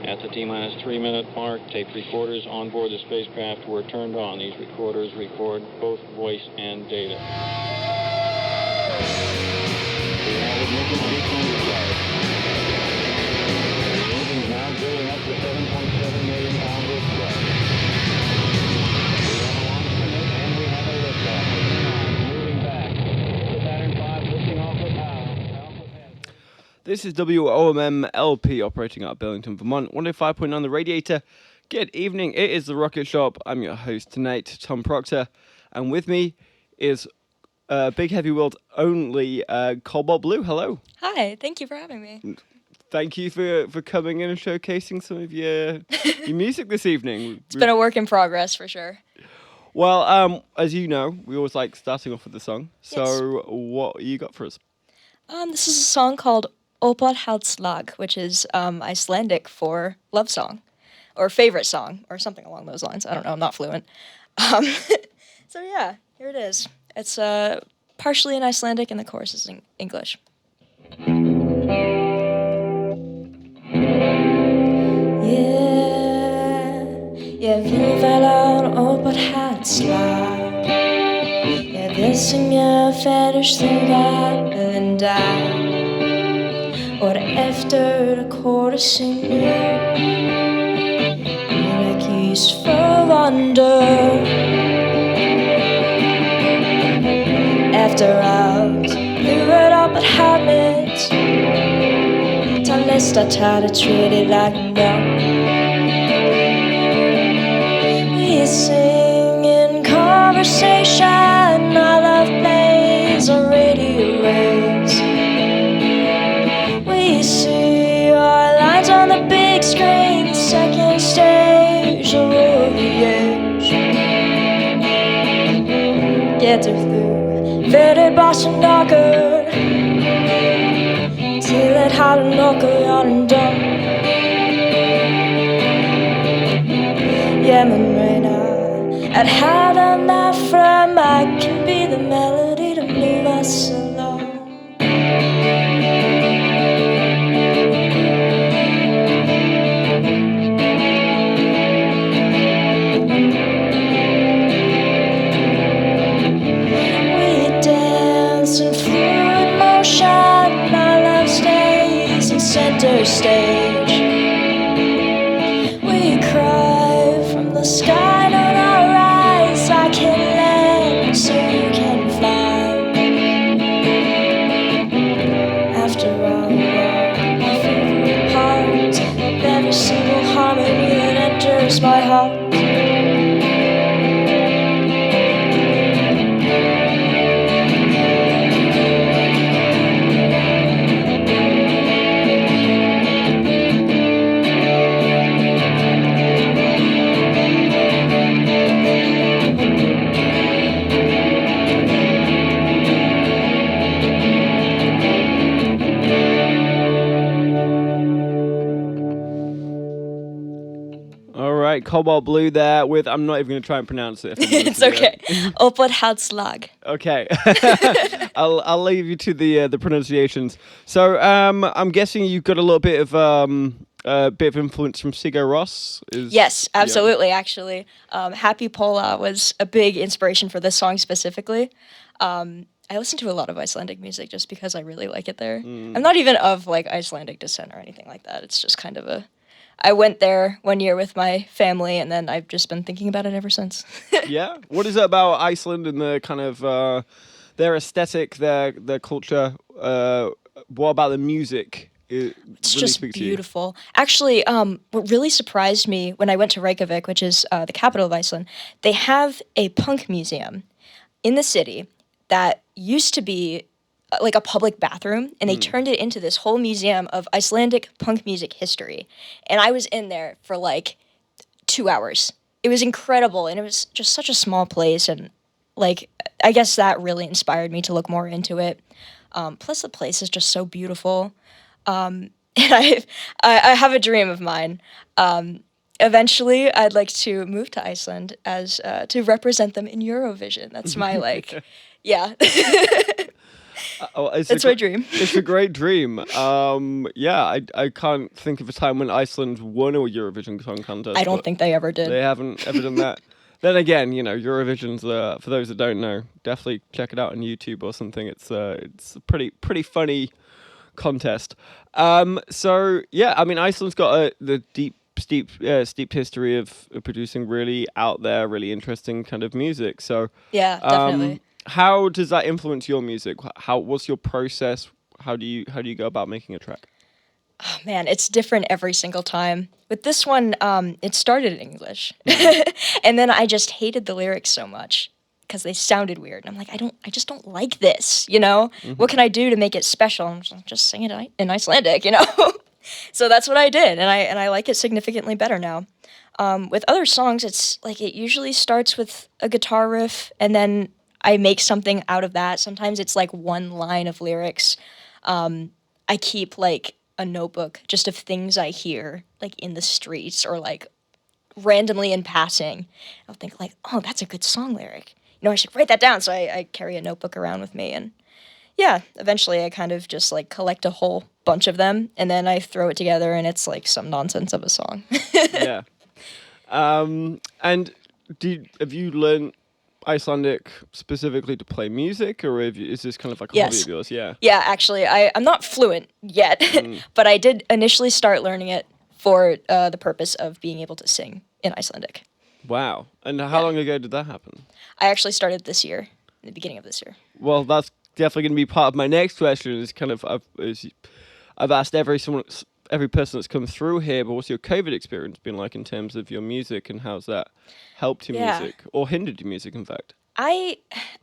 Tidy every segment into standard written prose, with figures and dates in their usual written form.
At the T-minus 3-minute mark, tape recorders on board the spacecraft were turned on. These recorders record both voice and data. We have ignition sequence start. The engine's now building up to 7.7 million pounds of thrust. We have a launch commit and we have a liftoff. Moving back. The Saturn V lifting off with power. This is WOMM LP operating out of Burlington, Vermont, 105.9 The Radiator. Good evening, it is The Rocket Shop. I'm your host tonight, Tom Proctor, and with me is Big Heavy World only Cobalt Blue. Hello. Hi, thank you for having me. Thank you for coming in and showcasing some of your music this evening. It's been a work in progress for sure. Well, as you know, we always like starting off with the song. So Yes. what you got for us? This is a song called Opad Haldslag, which is Icelandic for love song, or favorite song, or something along those lines. I don't know, I'm not fluent. So yeah, here it is. It's partially in Icelandic and the chorus is in English. Ég vil vel Opad Haldslag. Ég vil syngja fyrir stuga en dag. Och efter korsningen är kis förvandlar. Efter allt lurar upp att havet ta nästa tag att treat like no. We sing in conversation, our love plays on radio waves. We see our lines on the big screen, the second stage of the age. Get through vetted Boston Docker till it had a knuckle out and done. Yeah, men reina at hade där fram, I can be the melody to move us along. Center stage. We cry from the sky, don't our eyes. I can land so you can fly. After all, my favorite part of every single harmony that enters my heart. Cobalt Blue there with, I'm not even going to try and pronounce it. It's okay. Opad Haldslag. Okay. I'll leave you to the pronunciations. So I'm guessing you've got a little bit of influence from Sigur Rós. Yes, absolutely. Yeah. Actually, Happy Pola was a big inspiration for this song specifically. I listen to a lot of Icelandic music just because I really like it there. I'm not even of like Icelandic descent or anything like that. It's just kind of I went there one year with my family, and then I've just been thinking about it ever since. Yeah? What is it about Iceland and the kind of their aesthetic, their culture? What about the music? It's really just beautiful. Actually, what really surprised me when I went to Reykjavik, which is the capital of Iceland, they have a punk museum in the city that used to be like a public bathroom, and they turned it into this whole museum of Icelandic punk music history. And I was in there for like 2 hours. It was incredible, and it was just such a small place, and like I guess that really inspired me to look more into it. Plus the place is just so beautiful. And I have a dream of mine. Eventually, I'd like to move to Iceland as to represent them in Eurovision. That's my yeah. That's my dream. It's a great dream. Yeah, I can't think of a time when Iceland won a Eurovision Song Contest. I don't but think they ever did. they haven't ever done that. Then again, Eurovision's for those that don't know, definitely check it out on YouTube or something. It's a pretty funny contest. So yeah, I mean, Iceland's got the steep history of producing really out there, really interesting kind of music. So Yeah, definitely. how does that influence your music? What's your process? How do you go about making a track? Oh, man, it's different every single time. With this one, it started in English, and then I just hated the lyrics so much because they sounded weird. And I'm like, I just don't like this. What can I do to make it special? I'm just sing it in Icelandic. So that's what I did, and I like it significantly better now. With other songs, it's like it usually starts with a guitar riff, and then I make something out of that. Sometimes it's like one line of lyrics. I keep like a notebook just of things I hear like in the streets or like randomly in passing. I'll think like, oh, that's a good song lyric. I should write that down. So I carry a notebook around with me, and yeah, eventually I kind of just like collect a whole bunch of them, and then I throw it together, and it's like some nonsense of a song. Yeah. And have you learned Icelandic specifically to play music, or is this kind of like a hobby of yours? Yeah. Yeah, actually, I'm not fluent yet, but I did initially start learning it for the purpose of being able to sing in Icelandic. Wow. And how long ago did that happen? I actually started this year, in the beginning of this year. Well, that's definitely going to be part of my next question. Is kind of I've asked every person that's come through here, but what's your COVID experience been like in terms of your music, and how's that helped your music or hindered your music, in fact? I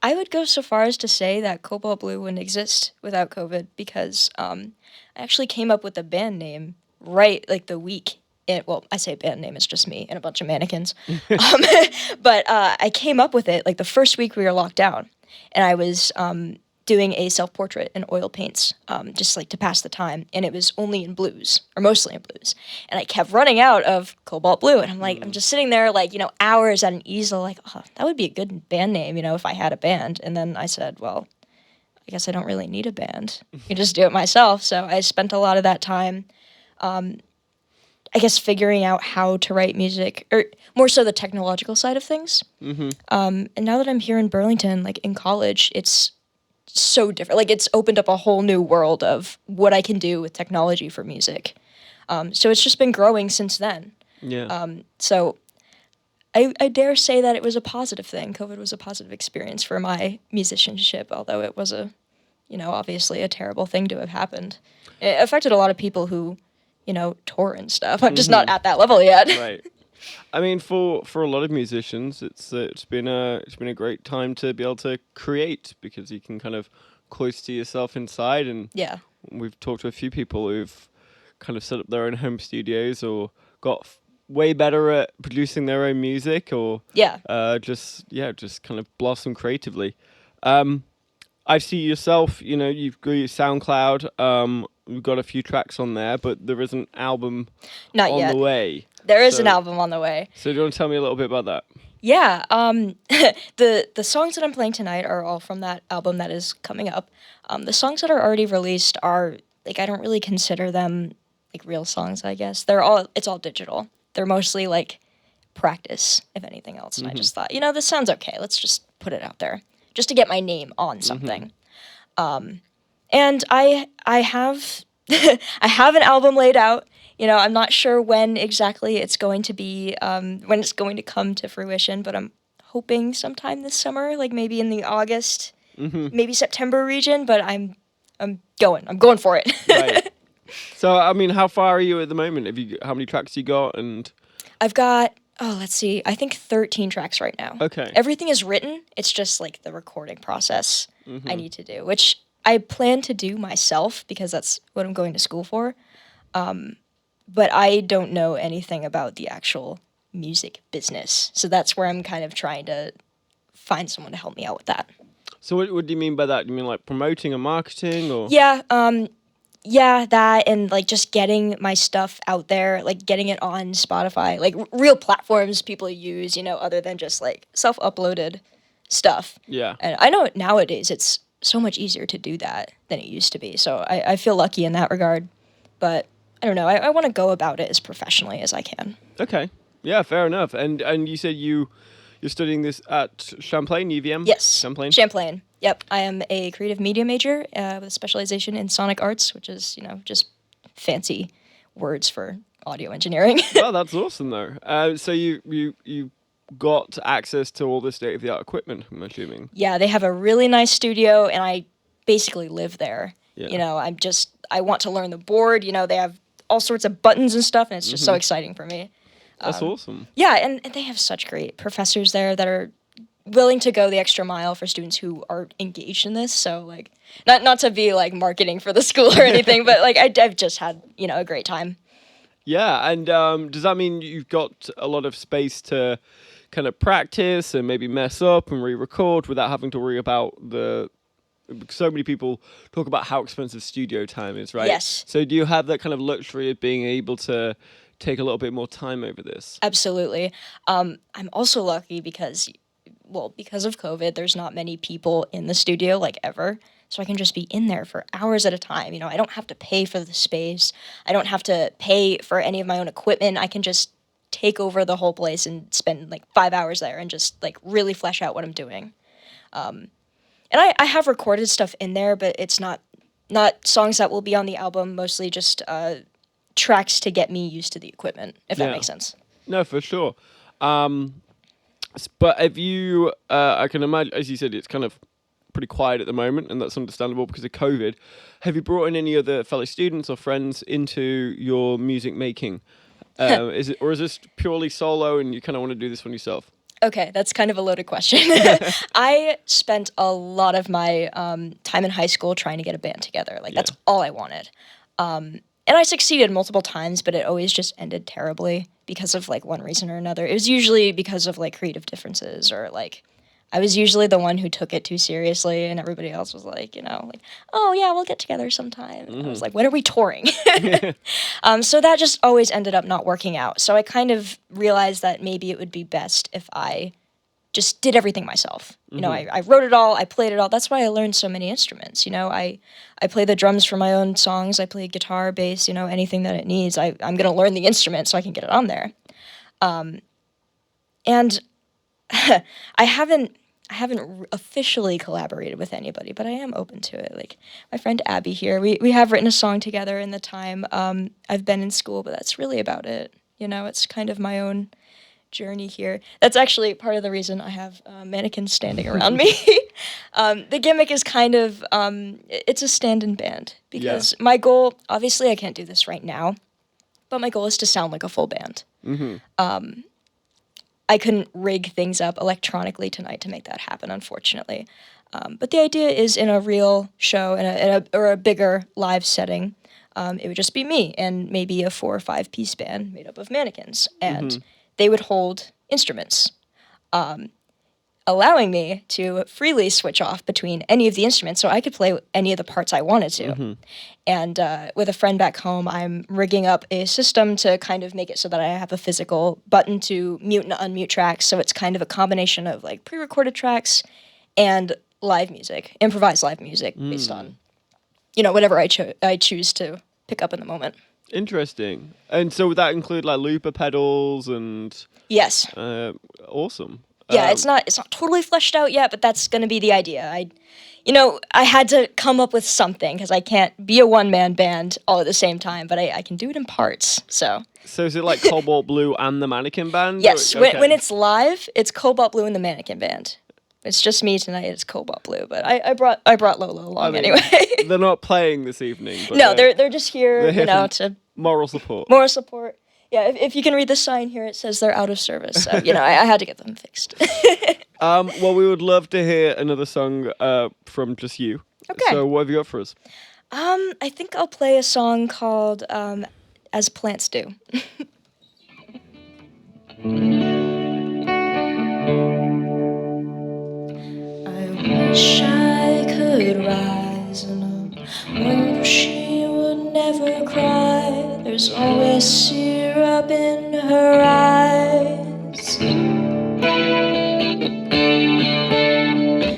would go so far as to say that Cobalt Blue wouldn't exist without COVID, because I actually came up with a band name right like the week. Well, I say band name, it's just me and a bunch of mannequins. But I came up with it like the first week we were locked down, and I was doing a self-portrait in oil paints, just like to pass the time, and it was only in blues, or mostly in blues, and I kept running out of Cobalt Blue, and I'm like, I'm just sitting there like, hours at an easel, like, oh, that would be a good band name, if I had a band. And then I said, well, I guess I don't really need a band. I can just do it myself. So I spent a lot of that time, I guess, figuring out how to write music, or more so the technological side of things. And now that I'm here in Burlington, like in college, it's so different. Like, it's opened up a whole new world of what I can do with technology for music. So it's just been growing since then. Yeah. So I dare say that it was a positive thing. COVID was a positive experience for my musicianship, although it was obviously a terrible thing to have happened. It affected a lot of people who, tour and stuff. I'm just not at that level yet. Right. I mean, for a lot of musicians, it's been a great time to be able to create, because you can kind of cloister yourself inside. And yeah, we've talked to a few people who've kind of set up their own home studios, or got way better at producing their own music, or just kind of blossom creatively. I see yourself. You've got your SoundCloud. We've got a few tracks on there, but there is an album not yet the way. There is an album on the way. So do you want to tell me a little bit about that? Yeah, the songs that I'm playing tonight are all from that album that is coming up. The songs that are already released are, like, I don't really consider them like real songs, I guess. It's all digital. They're mostly like practice, if anything else. And I just thought, this sounds okay. Let's just put it out there, just to get my name on something. And I have I have an album laid out. I'm not sure when exactly it's going to be, when it's going to come to fruition, but I'm hoping sometime this summer, like maybe in the August, maybe September region. But I'm going for it. Right. So, I mean, how far are you at the moment? How many tracks you got? And I've got, let's see, I think 13 tracks right now. Okay. Everything is written. It's just like the recording process I need to do, which I plan to do myself because that's what I'm going to school for. But I don't know anything about the actual music business. So that's where I'm kind of trying to find someone to help me out with that. So what do you mean by that? Do you mean like promoting and marketing, or? Yeah, that, and like just getting my stuff out there, like getting it on Spotify, like real platforms people use, other than just like self-uploaded stuff. Yeah. And I know nowadays it's so much easier to do that than it used to be. So I feel lucky in that regard. But I don't know. I want to go about it as professionally as I can. Okay. Yeah, fair enough. And you said you're studying this at Champlain, UVM? Yes. Champlain? Champlain. Yep. I am a creative media major with a specialization in sonic arts, which is, just fancy words for audio engineering. Well, that's awesome, though. So you got access to all this state-of-the-art equipment, I'm assuming. Yeah, they have a really nice studio, and I basically live there. Yeah. I want to learn the board. They have all sorts of buttons and stuff, and it's just so exciting for me. That's awesome. Yeah, and they have such great professors there that are willing to go the extra mile for students who are engaged in this. So, like, not to be, like, marketing for the school or anything, but, like, I've just had, a great time. Yeah, and does that mean you've got a lot of space to kind of practice and maybe mess up and re-record without having to worry about so many people talk about how expensive studio time is, right? Yes. So do you have that kind of luxury of being able to take a little bit more time over this? Absolutely. I'm also lucky because of COVID, there's not many people in the studio, like, ever. So I can just be in there for hours at a time. I don't have to pay for the space. I don't have to pay for any of my own equipment. I can just take over the whole place and spend, like, 5 hours there and just, like, really flesh out what I'm doing. And I have recorded stuff in there, but it's not songs that will be on the album, mostly just tracks to get me used to the equipment, if that makes sense. No, for sure. But have you, I can imagine, as you said, it's kind of pretty quiet at the moment, and that's understandable because of COVID. Have you brought in any other fellow students or friends into your music making? Is this purely solo and you kind of want to do this one yourself? Okay, that's kind of a loaded question. I spent a lot of my time in high school trying to get a band together. Like, that's all I wanted. And I succeeded multiple times, but it always just ended terribly because of, like, one reason or another. It was usually because of, like, creative differences, or, like, I was usually the one who took it too seriously, and everybody else was like, oh, yeah, we'll get together sometime. And I was like, when are we touring? So that just always ended up not working out. So I kind of realized that maybe it would be best if I just did everything myself. I wrote it all, I played it all. That's why I learned so many instruments. I play the drums for my own songs. I play guitar, bass, anything that it needs. I'm going to learn the instrument so I can get it on there. And I haven't officially collaborated with anybody, but I am open to it. Like, my friend Abby here, we have written a song together in the time I've been in school, but that's really about it. It's kind of my own journey here. That's actually part of the reason I have mannequins standing around me. The gimmick is kind of, it's a stand-in band, because my goal, obviously I can't do this right now, but my goal is to sound like a full band. I couldn't rig things up electronically tonight to make that happen, unfortunately. But the idea is, in a real show, or a bigger live setting, it would just be me and maybe a 4 or 5 piece band made up of mannequins. And they would hold instruments, allowing me to freely switch off between any of the instruments, so I could play any of the parts I wanted to. And with a friend back home, I'm rigging up a system to kind of make it so that I have a physical button to mute and unmute tracks, so it's kind of a combination of, like, pre-recorded tracks and live music, improvised live music, based on, whatever I choose to pick up in the moment. Interesting. And so would that include, like, looper pedals and... Yes. Awesome. Yeah, it's not totally fleshed out yet, but that's going to be the idea. I had to come up with something, because I can't be a one-man band all at the same time, but I can do it in parts, so... So is it like Cobalt Blue and the Mannequin Band? Yes, when it's live, it's Cobalt Blue and the Mannequin Band. It's just me tonight, it's Cobalt Blue, but I brought Lola along anyway. They're not playing this evening. But no, they're just here, to... Moral support. Moral support. Yeah, if you can read the sign here, it says they're out of service. So, I had to get them fixed. Well, we would love to hear another song from just you. Okay. So what have you got for us? I think I'll play a song called As Plants Do. I wish I could rise in a world where she would never cry. There's always syrup in her eyes.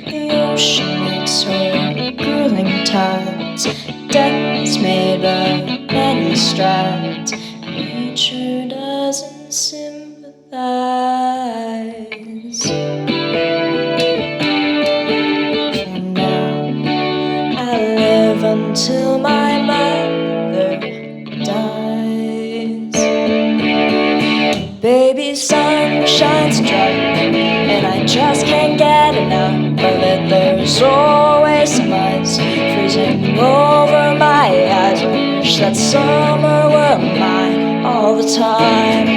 The ocean makes her strapped. Nature doesn't sympathize. For now, I live until my mother dies. Baby sun shines bright, and I just can't get enough of it. There's always some ice freezing over my eyes. I wish that summer were mine all the time.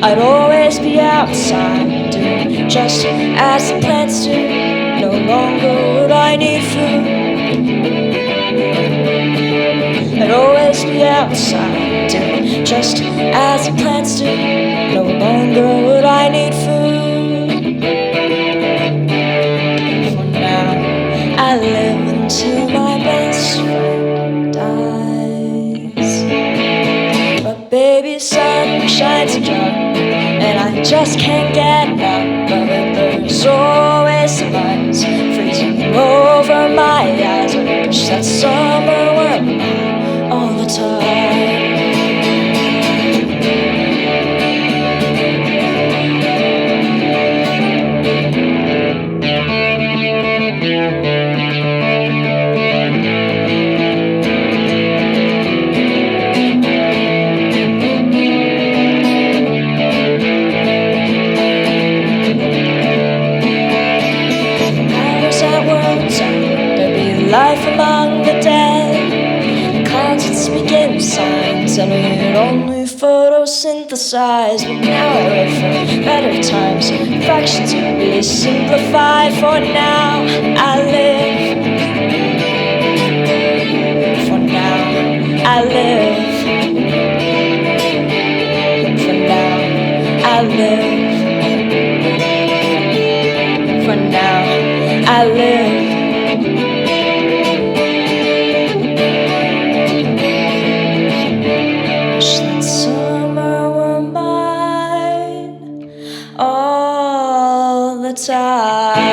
I'd always be outside, doing just as the plants do. No longer would I need food. I'd always be outside, doing just as the plants do. No longer would I need food. For now, I live until my best friend dies. But baby, sun shines dark, and I just can't get enough of it. There's always some ice freezing over my eyes. I wish that summer were mine all the time. Life among the dead, clouds would speak in signs, and we'd only photosynthesize. But now I wait for better times, fractions would be simplified. For now, I live. For now, I live. For now, I live. For now, I live. All the time.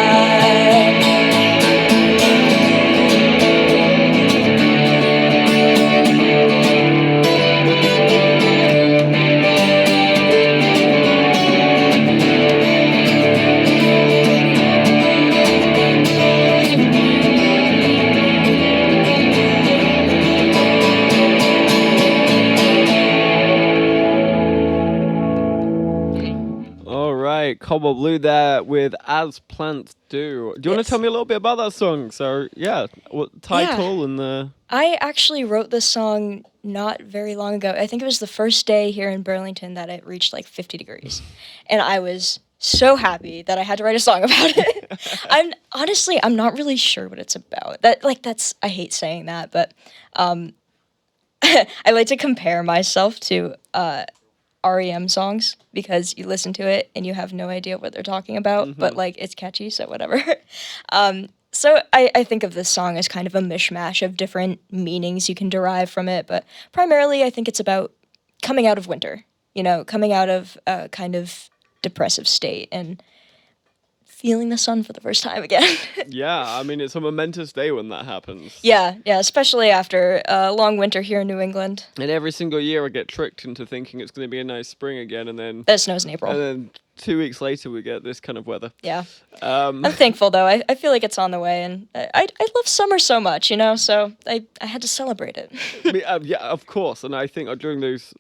Cobalt Blue there with As Plants Do. Do you want to tell me a little bit about that song? So, yeah, what title and the... I actually wrote this song not very long ago. I think it was the first day here in Burlington that it reached like 50 degrees. And I was so happy that I had to write a song about it. I'm not really sure what it's about. I hate saying that, but I like to compare myself to REM songs because you listen to it and you have no idea what they're talking about, but like it's catchy, so whatever. So I think of this song as kind of a mishmash of different meanings you can derive from it, but primarily I think it's about coming out of winter, coming out of a kind of depressive state and feeling the sun for the first time again. Yeah, I mean, it's a momentous day when that happens. Yeah, especially after a long winter here in New England. And every single year I get tricked into thinking it's going to be a nice spring again, and then... It snows in April. And then 2 weeks later we get this kind of weather. Yeah. I'm thankful, though. I feel like it's on the way, and I love summer so much, so I had to celebrate it. Yeah, of course. And I think during those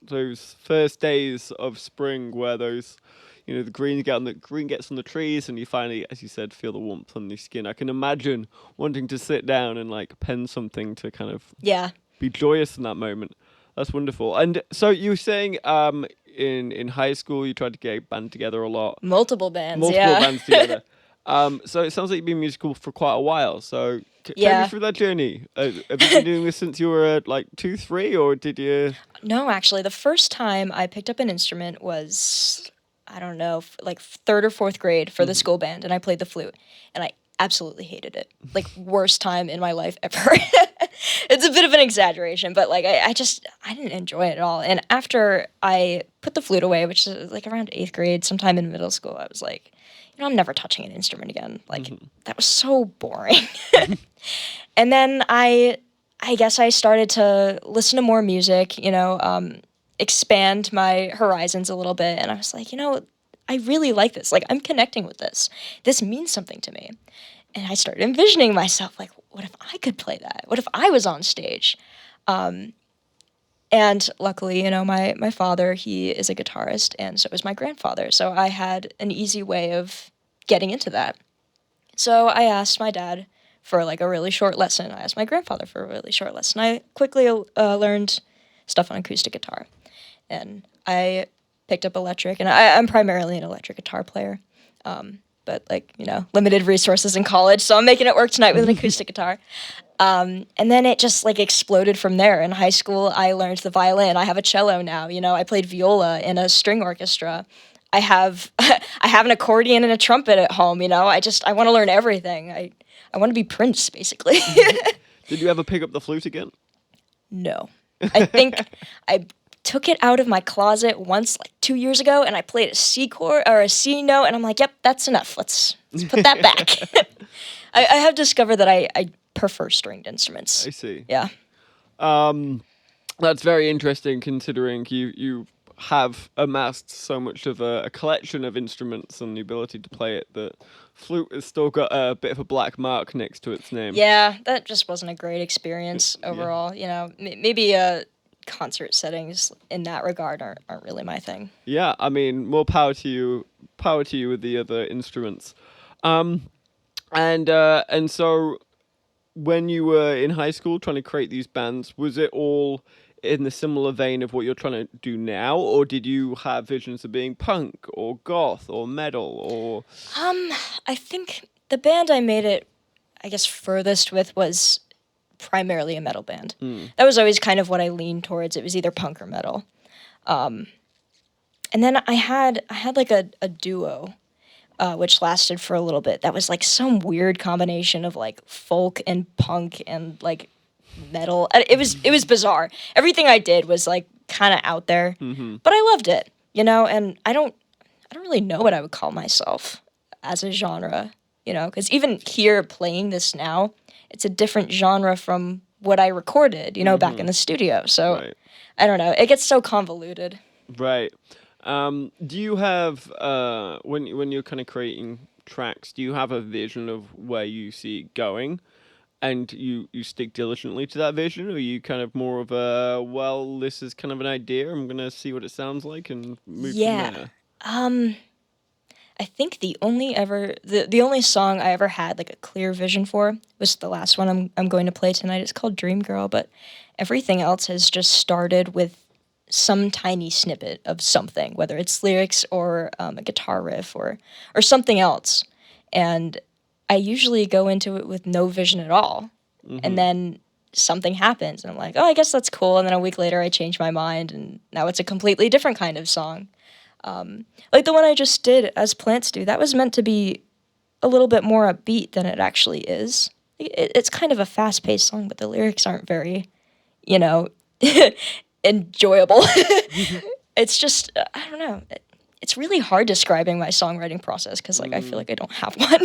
first days of spring where those... the green gets on the trees, and you finally, as you said, feel the warmth on your skin. I can imagine wanting to sit down and pen something to kind of be joyous in that moment. That's wonderful. And so you were saying in high school you tried to get a band together a lot. Multiple bands together. So it sounds like you've been musical for quite a while. So take me through that journey. Have you been doing this since you were 2, 3, or did you? No, actually, the first time I picked up an instrument was, I don't know, like 3rd or 4th grade for the school band, and I played the flute, and I absolutely hated it. Worst time in my life ever. It's a bit of an exaggeration, but I didn't enjoy it at all. And after I put the flute away, which is around 8th grade, sometime in middle school, I was like, I'm never touching an instrument again. Like, that was so boring. And then I guess I started to listen to more music, expand my horizons a little bit. And I was like, I really like this. Like, I'm connecting with this. This means something to me. And I started envisioning myself, like, what if I could play that? What if I was on stage? And luckily, my father, he is a guitarist, and so is my grandfather. So I had an easy way of getting into that. So I asked my dad for like a really short lesson. I asked my grandfather for a really short lesson. I quickly learned stuff on acoustic guitar, and I picked up electric, and I'm primarily an electric guitar player. But limited resources in college, so I'm making it work tonight with an acoustic guitar. And then it just like exploded from there. In high school, I learned the violin. I have a cello now. I played viola in a string orchestra. I have I have an accordion and a trumpet at home. I want to learn everything. I want to be Prince, basically. Did you ever pick up the flute again? No, I think I took it out of my closet once, like 2 years ago, and I played a C chord or a C note, and I'm like, yep, that's enough. Let's put that back. I have discovered that I prefer stringed instruments. I see. Yeah. That's very interesting, considering you have amassed so much of a collection of instruments and the ability to play it, that flute has still got a bit of a black mark next to its name. Yeah, that just wasn't a great experience overall. Maybe concert settings in that regard aren't really my thing. Yeah, I mean, more power to you with the other instruments. And so when you were in high school trying to create these bands, was it all in the similar vein of what you're trying to do now, or did you have visions of being punk or goth or metal or? I think the band I made it, I guess, furthest with was primarily a metal band. That was always kind of what I leaned towards. It was either punk or metal. And then I had like a duo, which lasted for a little bit. That was like some weird combination of like folk and punk and like metal. It was bizarre. Everything I did was like kind of out there, but I loved it, and I don't really know what I would call myself as a genre, because even here playing this now, it's a different genre from what I recorded, back in the studio. So Right. I don't know. It gets so convoluted. Right. Do you have when you're kind of creating tracks, do you have a vision of where you see it going, and you stick diligently to that vision, or are you kind of more of a, well, this is kind of an idea, I'm gonna see what it sounds like and move from there? I think the only song I ever had like a clear vision for was the last one I'm going to play tonight. It's called Dream Girl, but everything else has just started with some tiny snippet of something, whether it's lyrics or a guitar riff or something else. And I usually go into it with no vision at all. And then something happens and I'm like, oh, I guess that's cool. And then a week later I change my mind and now it's a completely different kind of song. Like the one I just did, As Plants Do, that was meant to be a little bit more upbeat than it actually is. It's kind of a fast-paced song, but the lyrics aren't very, enjoyable. It's just, I don't know. It's really hard describing my songwriting process because, I feel like I don't have one.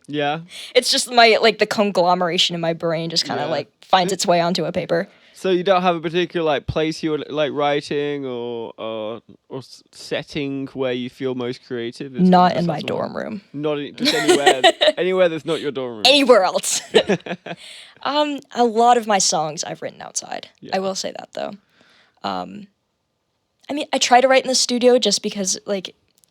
Yeah. It's just the conglomeration in my brain just kind of, finds its way onto a paper. So you don't have a particular place you're writing or setting where you feel most creative? Not in my dorm room. Not just anywhere that's not your dorm room. Anywhere else. A lot of my songs I've written outside. Yeah. I will say that though. I mean, I try to write in the studio just because,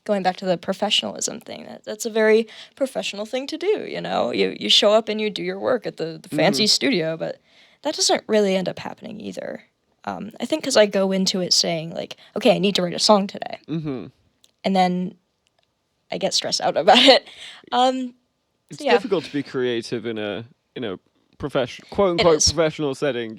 going back to the professionalism thing, that's a very professional thing to do. You show up and you do your work at the fancy studio, but that doesn't really end up happening either. I think because I go into it saying, okay, I need to write a song today. And then I get stressed out about it. It's difficult to be creative in a professional, quote-unquote professional setting,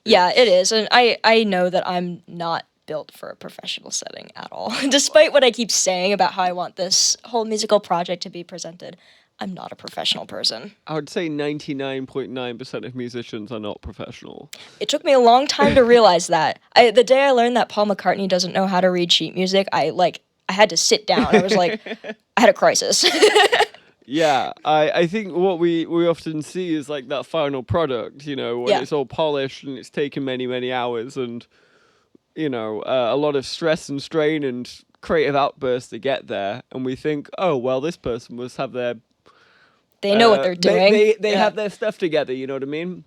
Yeah, it is. And I know that I'm not built for a professional setting at all. Despite what I keep saying about how I want this whole musical project to be presented, I'm not a professional person. I would say 99.9% of musicians are not professional. It took me a long time to realize that. The day I learned that Paul McCartney doesn't know how to read sheet music, I had to sit down. I was like, I had a crisis. Yeah, I think what we often see is like that final product, you know, when Yeah. it's all polished and it's taken many, many hours and, you know, a lot of stress and strain and creative outbursts to get there. And we think, oh, well, this person must have their... They know what they're doing. They Yeah. have their stuff together, you know what I mean?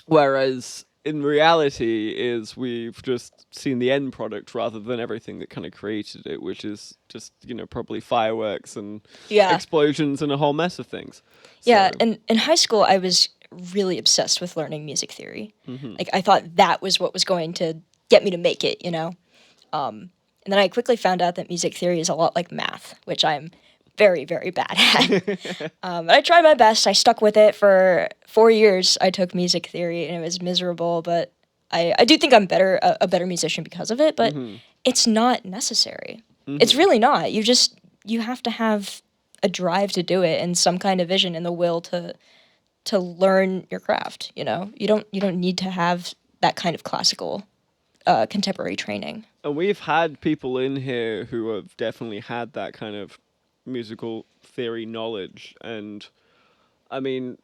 Whereas in reality is we've just seen the end product rather than everything that kind of created it, which is just, you know, probably fireworks and Yeah. explosions and a whole mess of things. Yeah, So- and in high school, I was really obsessed with learning music theory. Mm-hmm. Like, I thought that was what was going to get me to make it, you know? And then I quickly found out that music theory is a lot like math, which I'm very, very bad at. But I tried my best. I stuck with it for 4 years. I took music theory, and it was miserable, but I do think I'm a better musician because of it, but it's not necessary. It's really not. You have to have a drive to do it and some kind of vision and the will to learn your craft, you know? You don't need to have that kind of classical contemporary training. And we've had people in here who have definitely had that kind of musical theory knowledge. And I mean,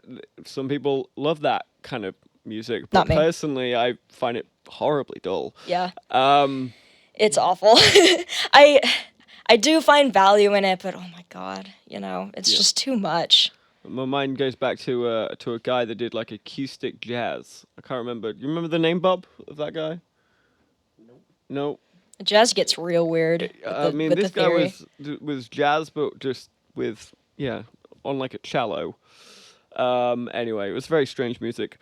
some people love that kind of music. But Not me. personally, I find it horribly dull. Yeah. Um, It's awful. I do find value in it, but oh my god, you know, it's just too much. my mind goes back to a guy that did like acoustic jazz. I can't remember. You remember the name, Bob, of that guy? No. Jazz gets real weird. I mean, with this the guy theory. was jazz, but just with on like a cello. Anyway, it was very strange music.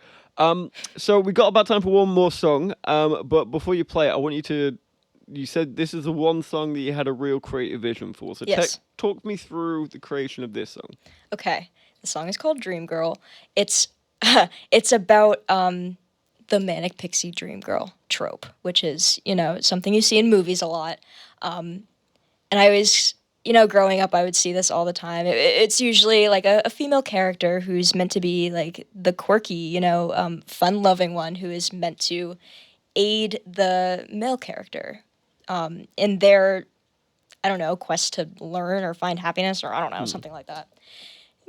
So we got about time for one more song. But before you play it, I want you to. You said this is the one song that you had a real creative vision for. So Yes. talk me through the creation of this song. Okay, the song is called Dream Girl. It's it's about the manic pixie dream girl trope, which is, you know, something you see in movies a lot. And I was, you know, growing up, I would see this all the time. It's usually like a female character who's meant to be like the quirky, you know, fun-loving one who is meant to aid the male character in their, I don't know, quest to learn or find happiness, or I don't know, something like that.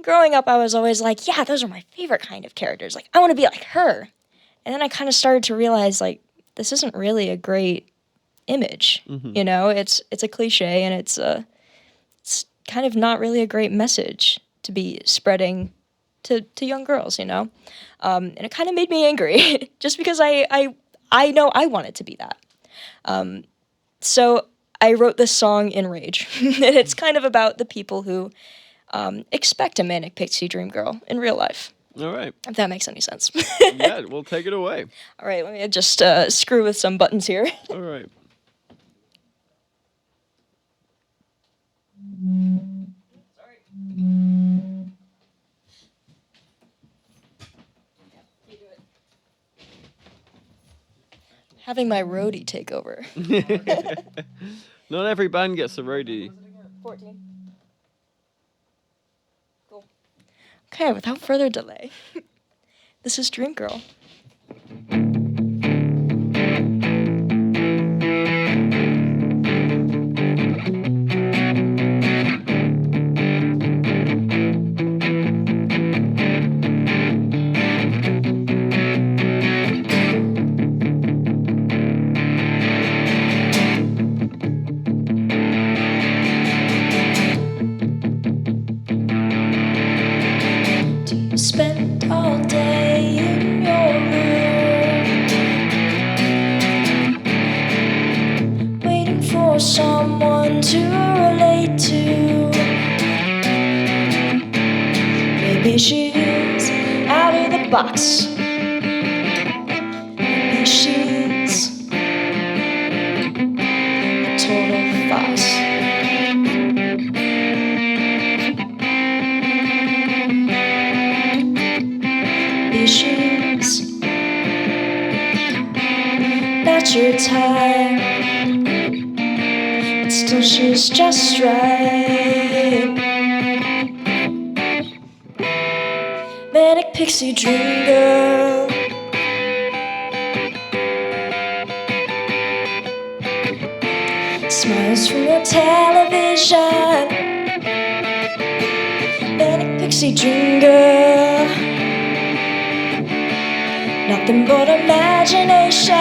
Growing up, I was always like, yeah, those are my favorite kind of characters. Like, I want to be like her. And then I kind of started to realize, like, this isn't really a great image. You know, it's a cliche, and it's kind of not really a great message to be spreading to young girls, you know? And it kind of made me angry, just because I know I want it to be that. So I wrote this song in rage, and it's kind of about the people who expect a manic pixie dream girl in real life. All right. If that makes any sense. Yeah, we'll take it away. All right, let me just screw with some buttons here. All right. Having my roadie take over. Not every band gets a roadie. 14. Cool. Okay, without further delay, this is Dream Girl. Spent all day in your room, waiting for someone to relate to. Maybe she's out of the box. Maybe she's a total fox. She's not your type, but still she's just right. Manic pixie dream girl. Smiles from your television. Manic pixie dream girl. Nothing but imagination.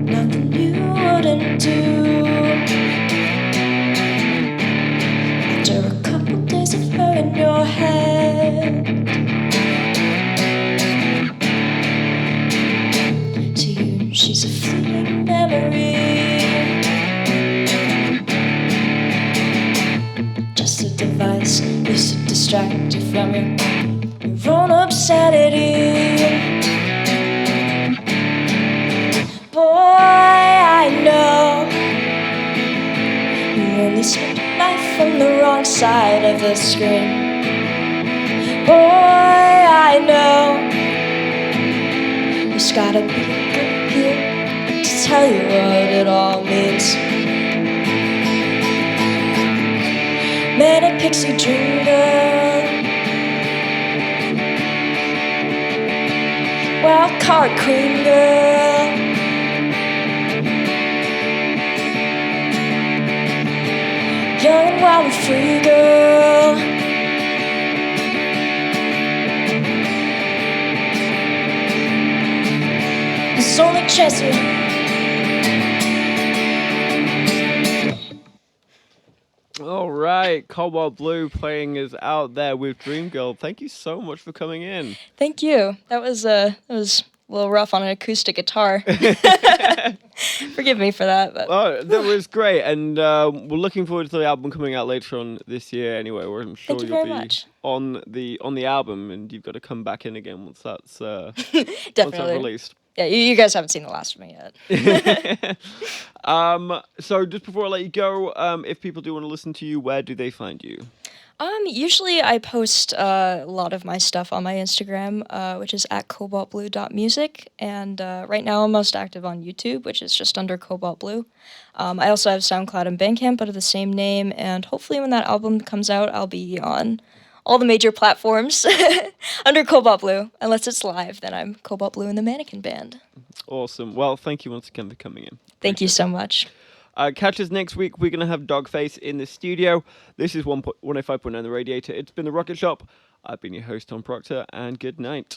Nothing you wouldn't do. After a couple days of her in your head. To you, she's a fleeting memory. Just a device used to distract you from your own obscenity. Boy, I know you only spent a night from the wrong side of the screen. Boy, I know there's gotta be a good here to tell you what it all means. Manic pixie dream girl. Wild card queen girl. Young and wild and free girl. There's only a chance to. All right, Cobalt Blue playing is out there with Dream Girl. Thank you so much for coming in. Thank you. That was a little rough on an acoustic guitar. Forgive me for that. But. Oh, that was great, and we're looking forward to the album coming out later on this year. Anyway, where I'm sure Thank you you'll very be much. on the album, and you've got to come back in again once that's once that's Definitely. released. Yeah, you guys haven't seen the last of me yet. So just before I let you go, if people do want to listen to you, where do they find you? Usually I post a lot of my stuff on my Instagram, which is at cobaltblue.music, and right now I'm most active on YouTube, which is just under Cobalt Blue. I also have SoundCloud and Bandcamp under the same name, and hopefully when that album comes out, I'll be on all the major platforms under Cobalt Blue. Unless it's live, then I'm Cobalt Blue in the Mannequin Band. Awesome. Well, thank you once again for coming in. Thank you so much. Catch us next week. We're going to have Dogface in the studio. This is 105.9 The Radiator. It's been The Rocket Shop. I've been your host, Tom Proctor, and good night.